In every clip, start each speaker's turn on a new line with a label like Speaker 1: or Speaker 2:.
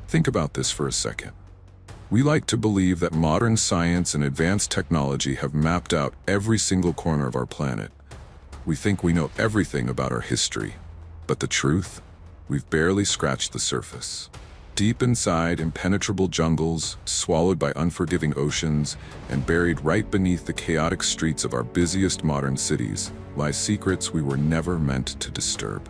Speaker 1: Think about this for a second. We like to believe that modern science and advanced technology have mapped out every single corner of our planet. We think we know everything about our history, but the truth? We've barely scratched the surface. Deep inside impenetrable jungles, swallowed by unforgiving oceans, and buried right beneath the chaotic streets of our busiest modern cities, lie secrets we were never meant to disturb.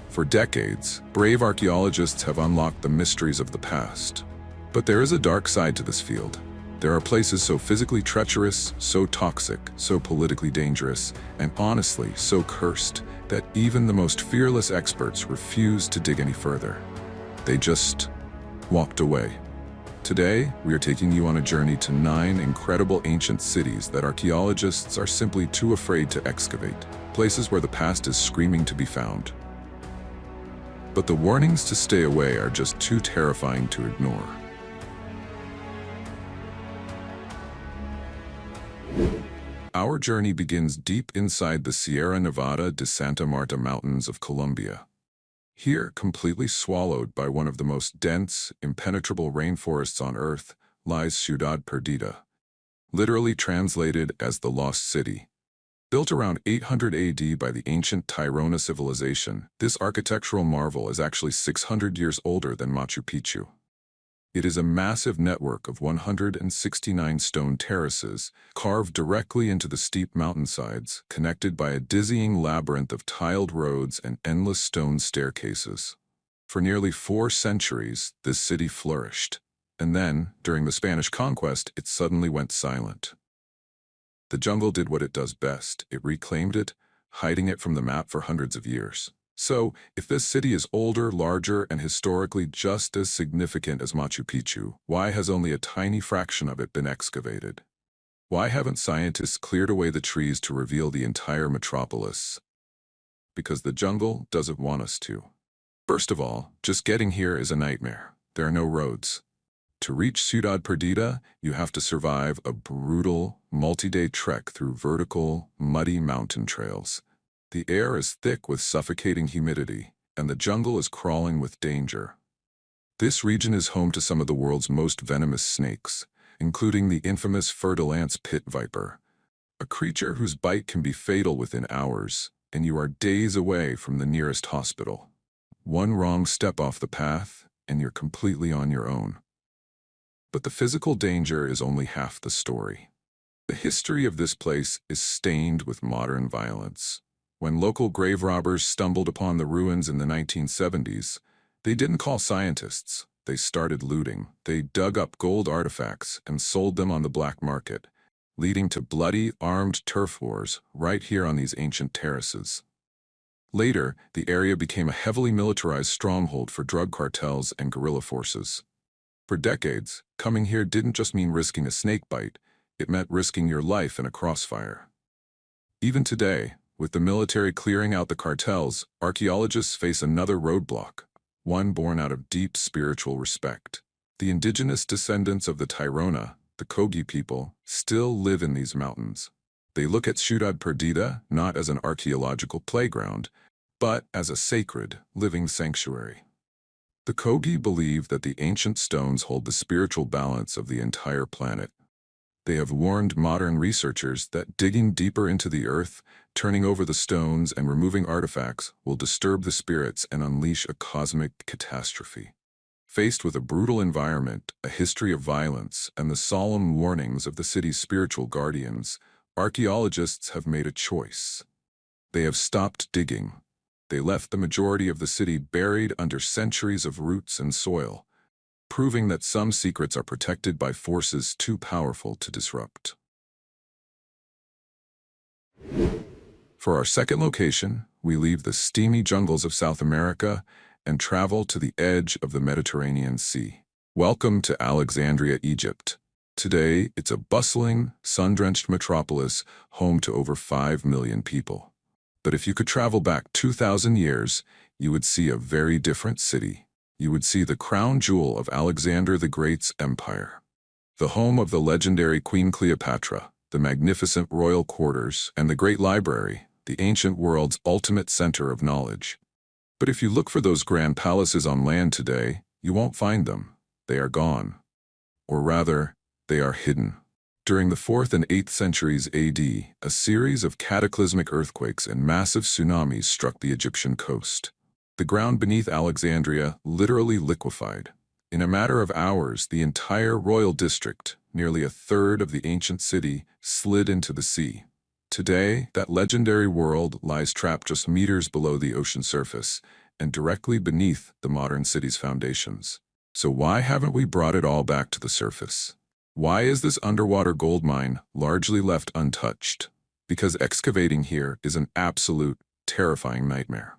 Speaker 1: For decades, brave archaeologists have unlocked the mysteries of the past. But there is a dark side to this field. There are places so physically treacherous, so toxic, so politically dangerous, and honestly so cursed that even the most fearless experts refuse to dig any further. They just walked away. Today, we are taking you on a journey to 9 incredible ancient cities that archaeologists are simply too afraid to excavate, places where the past is screaming to be found. But the warnings to stay away are just too terrifying to ignore. Our journey begins deep inside the Sierra Nevada de Santa Marta Mountains of Colombia. Here, completely swallowed by one of the most dense, impenetrable rainforests on Earth, lies Ciudad Perdida, literally translated as the Lost City. Built around 800 AD by the ancient Tairona civilization, this architectural marvel is actually 600 years older than Machu Picchu. It is a massive network of 169 stone terraces, carved directly into the steep mountainsides, connected by a dizzying labyrinth of tiled roads and endless stone staircases. For nearly 4 centuries, this city flourished, and then, during the Spanish conquest, it suddenly went silent. The jungle did what it does best. It reclaimed it, hiding it from the map for hundreds of years. So, if this city is older, larger, and historically just as significant as Machu Picchu, why has only a tiny fraction of it been excavated? Why haven't scientists cleared away the trees to reveal the entire metropolis? Because the jungle doesn't want us to. First of all, just getting here is a nightmare. There are no roads. To reach Ciudad Perdida, you have to survive a brutal, multi-day trek through vertical, muddy mountain trails. The air is thick with suffocating humidity, and the jungle is crawling with danger. This region is home to some of the world's most venomous snakes, including the infamous fer-de-lance pit viper, a creature whose bite can be fatal within hours, and you are days away from the nearest hospital. One wrong step off the path, and you're completely on your own. But the physical danger is only half the story. The history of this place is stained with modern violence. When local grave robbers stumbled upon the ruins in the 1970s, they didn't call scientists. They started looting. They dug up gold artifacts and sold them on the black market, leading to bloody, armed turf wars right here on these ancient terraces. Later, the area became a heavily militarized stronghold for drug cartels and guerrilla forces. For decades, coming here didn't just mean risking a snake bite, it meant risking your life in a crossfire. Even today, with the military clearing out the cartels, archaeologists face another roadblock, one born out of deep spiritual respect. The indigenous descendants of the Tairona, the Kogi people, still live in these mountains. They look at Ciudad Perdida not as an archaeological playground, but as a sacred, living sanctuary. The Kogi believe that the ancient stones hold the spiritual balance of the entire planet. They have warned modern researchers that digging deeper into the earth, turning over the stones and removing artifacts will disturb the spirits and unleash a cosmic catastrophe. Faced with a brutal environment, a history of violence, and the solemn warnings of the city's spiritual guardians, archaeologists have made a choice. They have stopped digging. They left the majority of the city buried under centuries of roots and soil, proving that some secrets are protected by forces too powerful to disrupt. For our second location, we leave the steamy jungles of South America and travel to the edge of the Mediterranean Sea. Welcome to Alexandria, Egypt. Today, it's a bustling, sun-drenched metropolis home to over 5 million people. But if you could travel back 2,000 years, you would see a very different city. You would see the crown jewel of Alexander the Great's empire. The home of the legendary Queen Cleopatra, the magnificent royal quarters, and the great library, the ancient world's ultimate center of knowledge. But if you look for those grand palaces on land today, you won't find them. They are gone. Or rather, they are hidden. During the 4th and 8th centuries AD, a series of cataclysmic earthquakes and massive tsunamis struck the Egyptian coast. The ground beneath Alexandria literally liquefied. In a matter of hours, the entire royal district, nearly a third of the ancient city, slid into the sea. Today, that legendary world lies trapped just meters below the ocean surface and directly beneath the modern city's foundations. So why haven't we brought it all back to the surface? Why is this underwater gold mine largely left untouched? Because excavating here is an absolute, terrifying nightmare.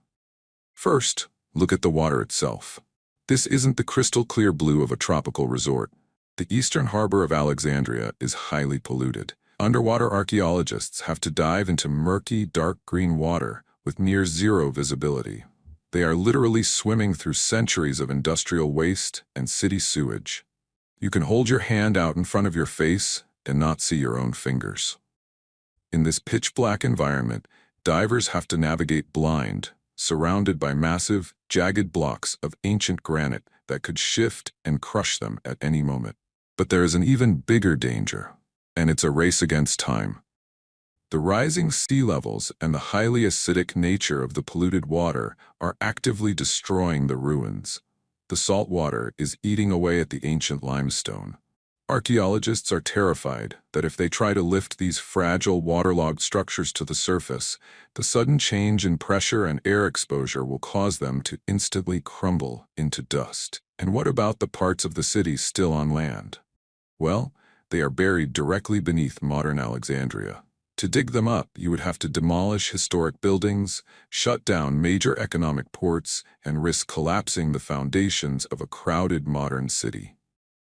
Speaker 1: First, look at the water itself. This isn't the crystal-clear blue of a tropical resort. The eastern harbor of Alexandria is highly polluted. Underwater archaeologists have to dive into murky, dark green water with near-zero visibility. They are literally swimming through centuries of industrial waste and city sewage. You can hold your hand out in front of your face and not see your own fingers. In this pitch-black environment, divers have to navigate blind, surrounded by massive, jagged blocks of ancient granite that could shift and crush them at any moment. But there is an even bigger danger, and it's a race against time. The rising sea levels and the highly acidic nature of the polluted water are actively destroying the ruins. The salt water is eating away at the ancient limestone. Archaeologists are terrified that if they try to lift these fragile waterlogged structures to the surface, the sudden change in pressure and air exposure will cause them to instantly crumble into dust. And what about the parts of the city still on land? Well, they are buried directly beneath modern Alexandria. To dig them up, you would have to demolish historic buildings, shut down major economic ports, and risk collapsing the foundations of a crowded modern city.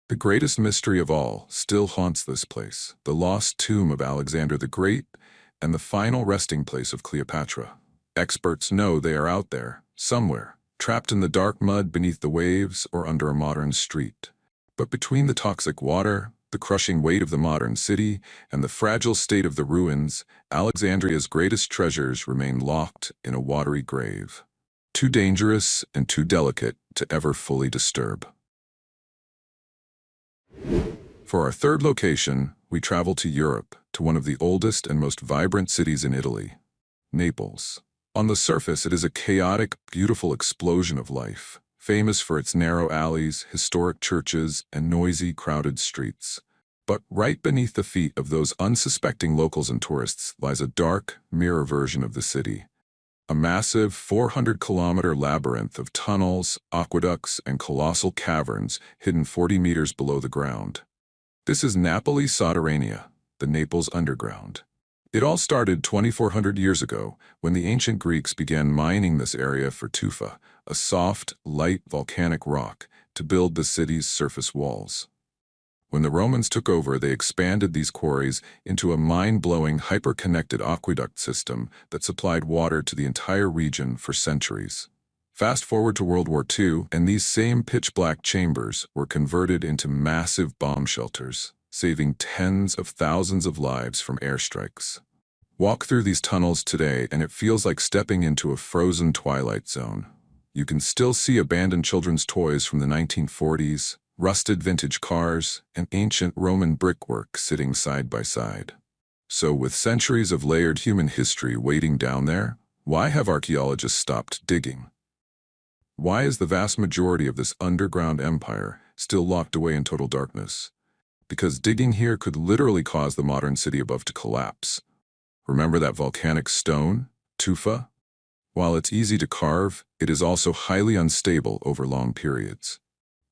Speaker 1: The greatest mystery of all still haunts this place, the lost tomb of Alexander the Great and the final resting place of Cleopatra. Experts know they are out there, somewhere, trapped in the dark mud beneath the waves or under a modern street. But between the toxic water, the crushing weight of the modern city, and the fragile state of the ruins, Alexandria's greatest treasures remain locked in a watery grave, too dangerous and too delicate to ever fully disturb. For our third location, we travel to Europe, to one of the oldest and most vibrant cities in Italy, Naples. On the surface, it is a chaotic, beautiful explosion of life, famous for its narrow alleys, historic churches, and noisy, crowded streets. But right beneath the feet of those unsuspecting locals and tourists lies a dark, mirror version of the city. A massive 400-kilometer labyrinth of tunnels, aqueducts, and colossal caverns hidden 40 meters below the ground. This is Napoli Sotterranea, the Naples Underground. It all started 2,400 years ago when the ancient Greeks began mining this area for tufa, a soft, light volcanic rock, to build the city's surface walls. When the Romans took over, they expanded these quarries into a mind-blowing, hyper-connected aqueduct system that supplied water to the entire region for centuries. Fast forward to World War II, and these same pitch-black chambers were converted into massive bomb shelters, saving tens of thousands of lives from airstrikes. Walk through these tunnels today, and it feels like stepping into a frozen twilight zone. You can still see abandoned children's toys from the 1940s, rusted vintage cars, and ancient Roman brickwork sitting side by side. So with centuries of layered human history waiting down there, why have archaeologists stopped digging? Why is the vast majority of this underground empire still locked away in total darkness? Because digging here could literally cause the modern city above to collapse. Remember that volcanic stone, tufa? While it's easy to carve, it is also highly unstable over long periods.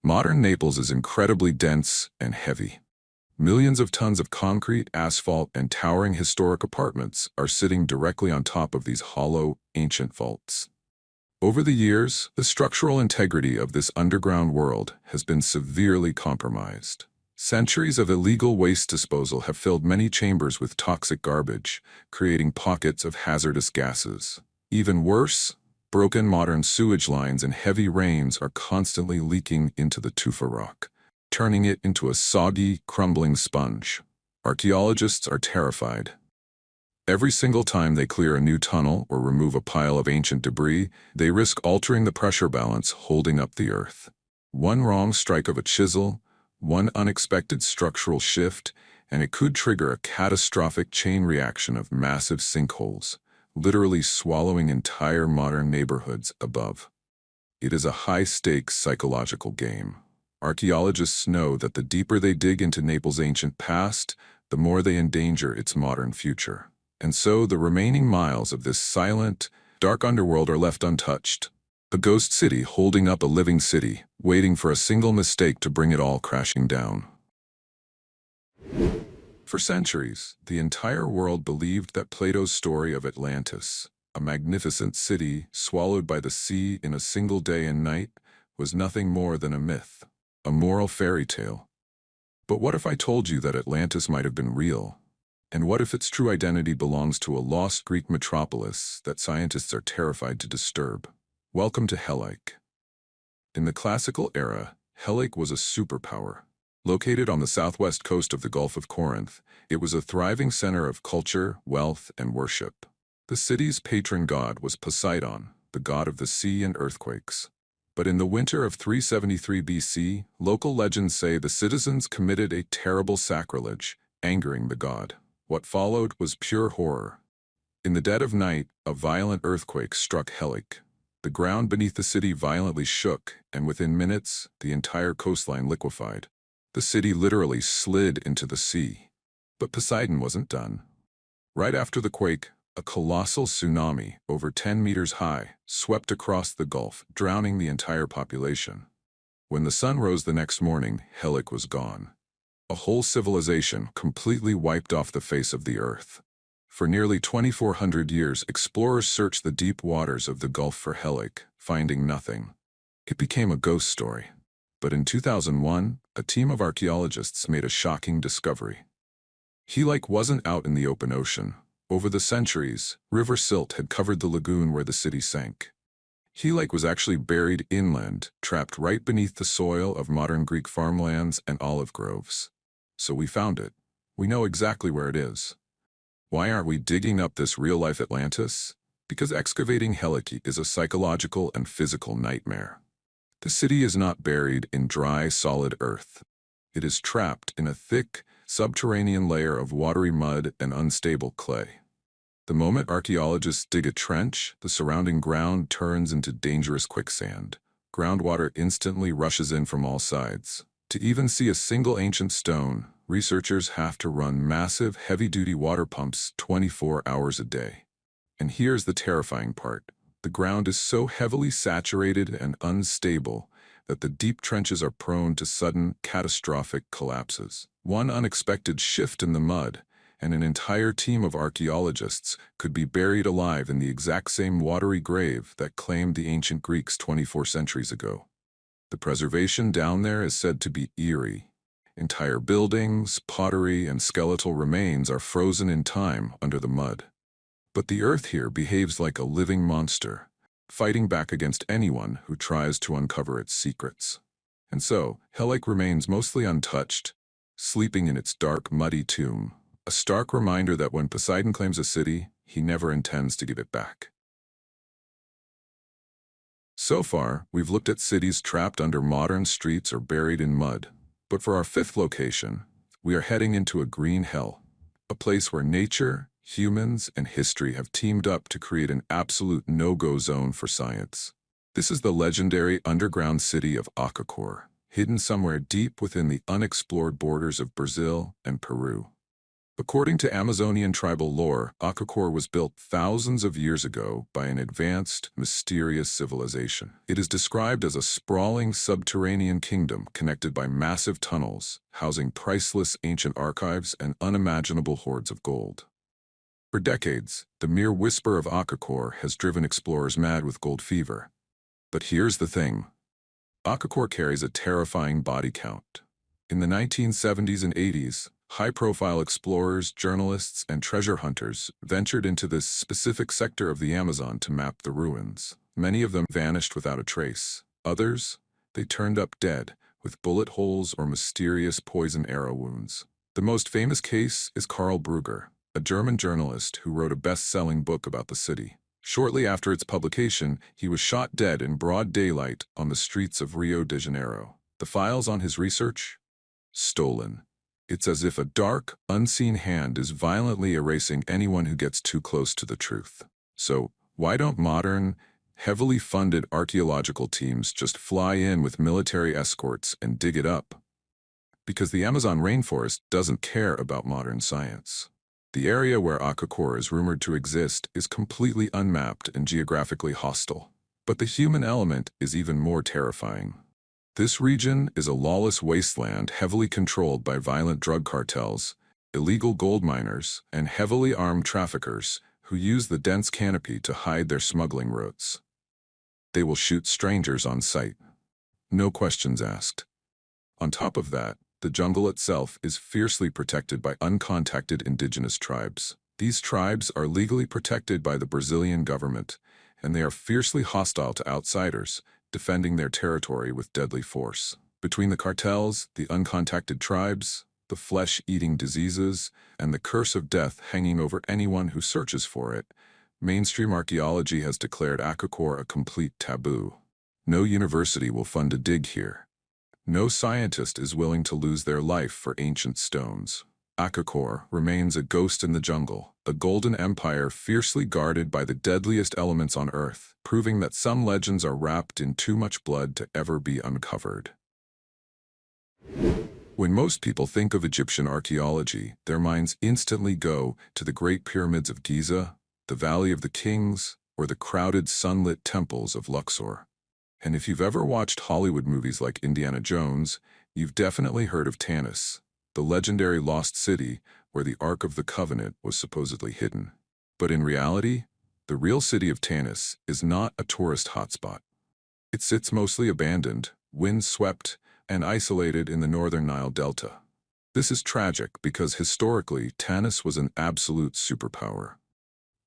Speaker 1: Modern Naples is incredibly dense and heavy. Millions of tons of concrete, asphalt, and towering historic apartments are sitting directly on top of these hollow, ancient vaults. Over the years, the structural integrity of this underground world has been severely compromised. Centuries of illegal waste disposal have filled many chambers with toxic garbage, creating pockets of hazardous gases. Even worse, broken modern sewage lines and heavy rains are constantly leaking into the tufa rock, turning it into a soggy, crumbling sponge. Archaeologists are terrified. Every single time they clear a new tunnel or remove a pile of ancient debris, they risk altering the pressure balance holding up the earth. One wrong strike of a chisel, one unexpected structural shift, and it could trigger a catastrophic chain reaction of massive sinkholes, literally swallowing entire modern neighborhoods above. It is a high-stakes psychological game. Archaeologists know that the deeper they dig into Naples' ancient past, the more they endanger its modern future. And so the remaining miles of this silent, dark underworld are left untouched. A ghost city holding up a living city, waiting for a single mistake to bring it all crashing down. For centuries, the entire world believed that Plato's story of Atlantis, a magnificent city swallowed by the sea in a single day and night, was nothing more than a myth, a moral fairy tale. But what if I told you that Atlantis might have been real? And what if its true identity belongs to a lost Greek metropolis that scientists are terrified to disturb? Welcome to Helike. In the classical era, Helike was a superpower. Located on the southwest coast of the Gulf of Corinth, it was a thriving center of culture, wealth, and worship. The city's patron god was Poseidon, the god of the sea and earthquakes. But in the winter of 373 BC, local legends say the citizens committed a terrible sacrilege, angering the god. What followed was pure horror. In the dead of night, a violent earthquake struck Helike. The ground beneath the city violently shook, and within minutes, the entire coastline liquefied. The city literally slid into the sea. But Poseidon wasn't done. Right after the quake, a colossal tsunami, over 10 meters high, swept across the Gulf, drowning the entire population. When the sun rose the next morning, Helike was gone. A whole civilization completely wiped off the face of the earth. For nearly 2,400 years, explorers searched the deep waters of the Gulf for Helike, finding nothing. It became a ghost story. But in 2001, a team of archaeologists made a shocking discovery. Helike wasn't out in the open ocean. Over the centuries, river silt had covered the lagoon where the city sank. Helike was actually buried inland, trapped right beneath the soil of modern Greek farmlands and olive groves. So we found it. We know exactly where it is. Why aren't we digging up this real-life Atlantis? Because excavating Helike is a psychological and physical nightmare. The city is not buried in dry, solid earth. It is trapped in a thick, subterranean layer of watery mud and unstable clay. The moment archaeologists dig a trench, the surrounding ground turns into dangerous quicksand. Groundwater instantly rushes in from all sides. To even see a single ancient stone, researchers have to run massive, heavy-duty water pumps 24 hours a day. And here's the terrifying part. The ground is so heavily saturated and unstable that the deep trenches are prone to sudden, catastrophic collapses. One unexpected shift in the mud, and an entire team of archaeologists could be buried alive in the exact same watery grave that claimed the ancient Greeks 24 centuries ago. The preservation down there is said to be eerie. Entire buildings, pottery, and skeletal remains are frozen in time under the mud. But the earth here behaves like a living monster, fighting back against anyone who tries to uncover its secrets. And so, Helike remains mostly untouched, sleeping in its dark, muddy tomb, a stark reminder that when Poseidon claims a city, he never intends to give it back. So far, we've looked at cities trapped under modern streets or buried in mud. But for our fifth location, we are heading into a green hell, a place where nature, humans, and history have teamed up to create an absolute no-go zone for science. This is the legendary underground city of Akakor, hidden somewhere deep within the unexplored borders of Brazil and Peru. According to Amazonian tribal lore, Akakor was built thousands of years ago by an advanced, mysterious civilization. It is described as a sprawling subterranean kingdom connected by massive tunnels, housing priceless ancient archives and unimaginable hoards of gold. For decades, the mere whisper of Akakor has driven explorers mad with gold fever. But here's the thing. Akakor carries a terrifying body count. In the 1970s and 80s, high-profile explorers, journalists, and treasure hunters ventured into this specific sector of the Amazon to map the ruins. Many of them vanished without a trace. Others, they turned up dead, with bullet holes or mysterious poison arrow wounds. The most famous case is Karl Brugger, a German journalist who wrote a best-selling book about the city. Shortly after its publication, he was shot dead in broad daylight on the streets of Rio de Janeiro. The files on his research? Stolen. It's as if a dark, unseen hand is violently erasing anyone who gets too close to the truth. So, why don't modern, heavily funded archaeological teams just fly in with military escorts and dig it up? Because the Amazon rainforest doesn't care about modern science. The area where Akakor is rumored to exist is completely unmapped and geographically hostile. But the human element is even more terrifying. This region is a lawless wasteland heavily controlled by violent drug cartels, illegal gold miners, and heavily armed traffickers who use the dense canopy to hide their smuggling routes. They will shoot strangers on sight. No questions asked. On top of that, the jungle itself is fiercely protected by uncontacted indigenous tribes. These tribes are legally protected by the Brazilian government, and they are fiercely hostile to outsiders, defending their territory with deadly force. Between the cartels, the uncontacted tribes, the flesh-eating diseases, and the curse of death hanging over anyone who searches for it, mainstream archaeology has declared Akakor a complete taboo. No university will fund a dig here. No scientist is willing to lose their life for ancient stones. Akakor remains a ghost in the jungle, a golden empire fiercely guarded by the deadliest elements on Earth, proving that some legends are wrapped in too much blood to ever be uncovered. When most people think of Egyptian archaeology, their minds instantly go to the Great Pyramids of Giza, the Valley of the Kings, or the crowded sunlit temples of Luxor. And if you've ever watched Hollywood movies like Indiana Jones, you've definitely heard of Tanis, the legendary lost city where the Ark of the Covenant was supposedly hidden. But in reality, the real city of Tanis is not a tourist hotspot. It sits mostly abandoned, wind-swept, and isolated in the northern Nile Delta. This is tragic because historically, Tanis was an absolute superpower.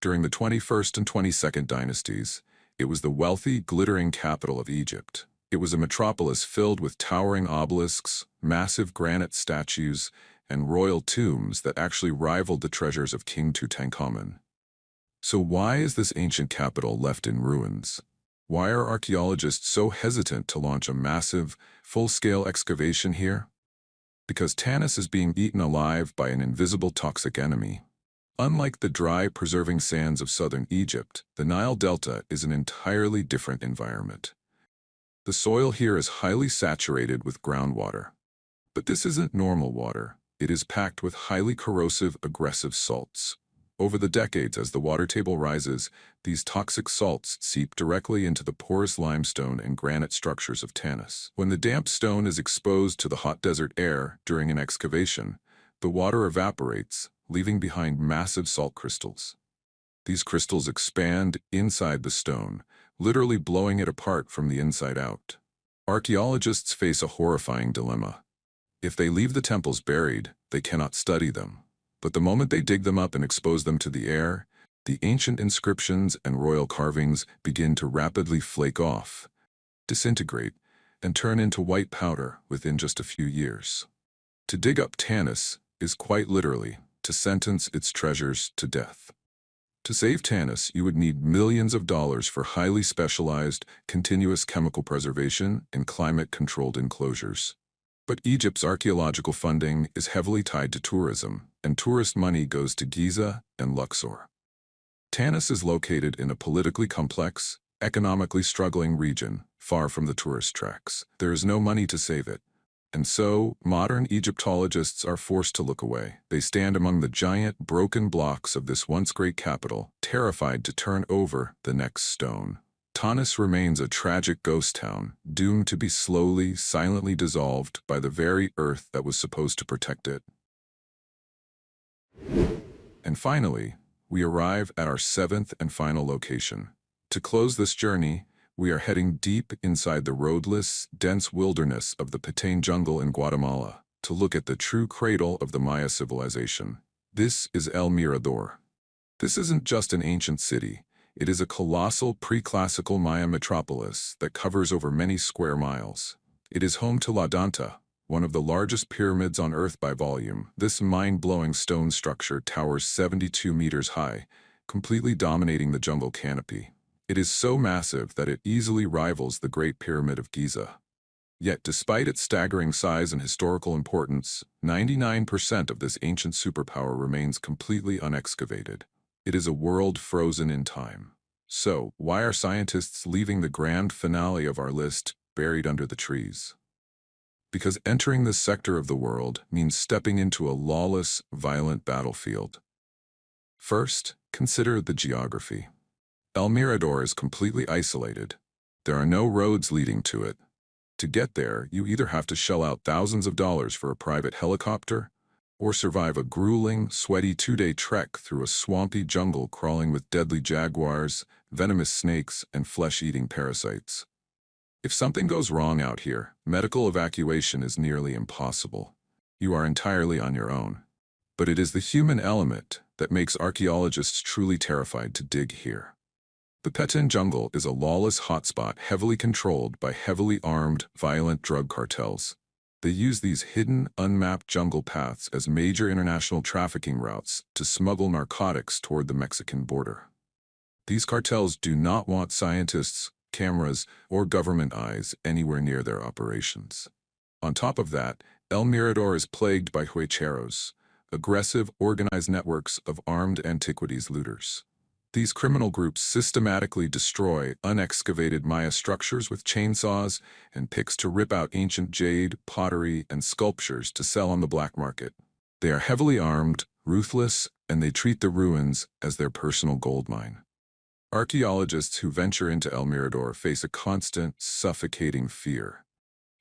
Speaker 1: During the 21st and 22nd dynasties, it was the wealthy, glittering capital of Egypt. It was a metropolis filled with towering obelisks, massive granite statues, and royal tombs that actually rivaled the treasures of King Tutankhamun. So why is this ancient capital left in ruins? Why are archaeologists so hesitant to launch a massive, full-scale excavation here? Because Tanis is being eaten alive by an invisible toxic enemy. Unlike the dry, preserving sands of southern Egypt, the Nile Delta is an entirely different environment. The soil here is highly saturated with groundwater. But this isn't normal water. It is packed with highly corrosive, aggressive salts. Over the decades, as the water table rises, these toxic salts seep directly into the porous limestone and granite structures of Tanis. When the damp stone is exposed to the hot desert air during an excavation, the water evaporates, leaving behind massive salt crystals. These crystals expand inside the stone, literally blowing it apart from the inside out. Archaeologists face a horrifying dilemma. If they leave the temples buried, they cannot study them. But the moment they dig them up and expose them to the air, the ancient inscriptions and royal carvings begin to rapidly flake off, disintegrate, and turn into white powder within just a few years. To dig up Tanis is quite literally to sentence its treasures to death. To save Tanis, you would need millions of dollars for highly specialized, continuous chemical preservation and climate-controlled enclosures. But Egypt's archaeological funding is heavily tied to tourism, and tourist money goes to Giza and Luxor. Tanis is located in a politically complex, economically struggling region, far from the tourist tracks. There is no money to save it. And so, modern Egyptologists are forced to look away. They stand among the giant, broken blocks of this once great capital, terrified to turn over the next stone. Tanis remains a tragic ghost town, doomed to be slowly, silently dissolved by the very earth that was supposed to protect it. And finally, we arrive at our seventh and final location. To close this journey, we are heading deep inside the roadless, dense wilderness of the Petén jungle in Guatemala to look at the true cradle of the Maya civilization. This is El Mirador. This isn't just an ancient city. It is a colossal pre-classical Maya metropolis that covers over many square miles. It is home to La Danta, one of the largest pyramids on Earth by volume. This mind-blowing stone structure towers 72 meters high, completely dominating the jungle canopy. It is so massive that it easily rivals the Great Pyramid of Giza. Yet, despite its staggering size and historical importance, 99% of this ancient superpower remains completely unexcavated. It is a world frozen in time. So, why are scientists leaving the grand finale of our list buried under the trees? Because entering this sector of the world means stepping into a lawless, violent battlefield. First, consider the geography. El Mirador is completely isolated. There are no roads leading to it. To get there, you either have to shell out thousands of dollars for a private helicopter, or survive a grueling, sweaty 2-day trek through a swampy jungle crawling with deadly jaguars, venomous snakes, and flesh-eating parasites. If something goes wrong out here, medical evacuation is nearly impossible. You are entirely on your own. But it is the human element that makes archaeologists truly terrified to dig here. The Petin jungle is a lawless hotspot heavily controlled by heavily armed, violent drug cartels. They use these hidden, unmapped jungle paths as major international trafficking routes to smuggle narcotics toward the Mexican border. These cartels do not want scientists, cameras, or government eyes anywhere near their operations. On top of that, El Mirador is plagued by huecheros, aggressive, organized networks of armed antiquities looters. These criminal groups systematically destroy unexcavated Maya structures with chainsaws and picks to rip out ancient jade, pottery, and sculptures to sell on the black market. They are heavily armed, ruthless, and they treat the ruins as their personal gold mine. Archaeologists who venture into El Mirador face a constant, suffocating fear.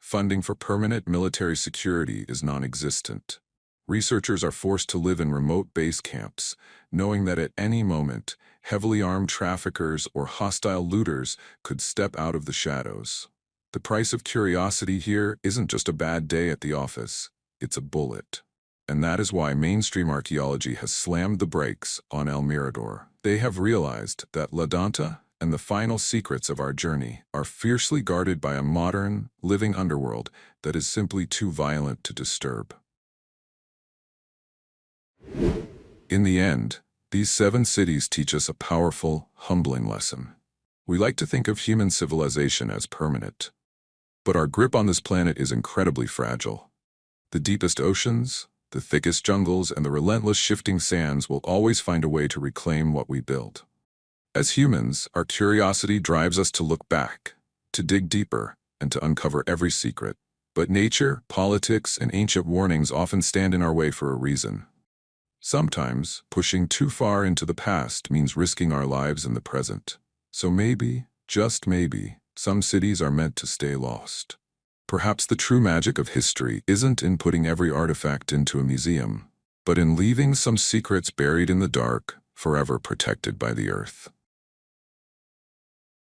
Speaker 1: Funding for permanent military security is non-existent. Researchers are forced to live in remote base camps, knowing that at any moment, heavily armed traffickers or hostile looters could step out of the shadows. The price of curiosity here isn't just a bad day at the office, it's a bullet. And that is why mainstream archaeology has slammed the brakes on El Mirador. They have realized that La Danta and the final secrets of our journey are fiercely guarded by a modern, living underworld that is simply too violent to disturb. In the end, these 7 cities teach us a powerful, humbling lesson. We like to think of human civilization as permanent. But our grip on this planet is incredibly fragile. The deepest oceans, the thickest jungles, and the relentless shifting sands will always find a way to reclaim what we built. As humans, our curiosity drives us to look back, to dig deeper, and to uncover every secret. But nature, politics, and ancient warnings often stand in our way for a reason. Sometimes, pushing too far into the past means risking our lives in the present. So maybe, just maybe, some cities are meant to stay lost. Perhaps the true magic of history isn't in putting every artifact into a museum, but in leaving some secrets buried in the dark, forever protected by the earth.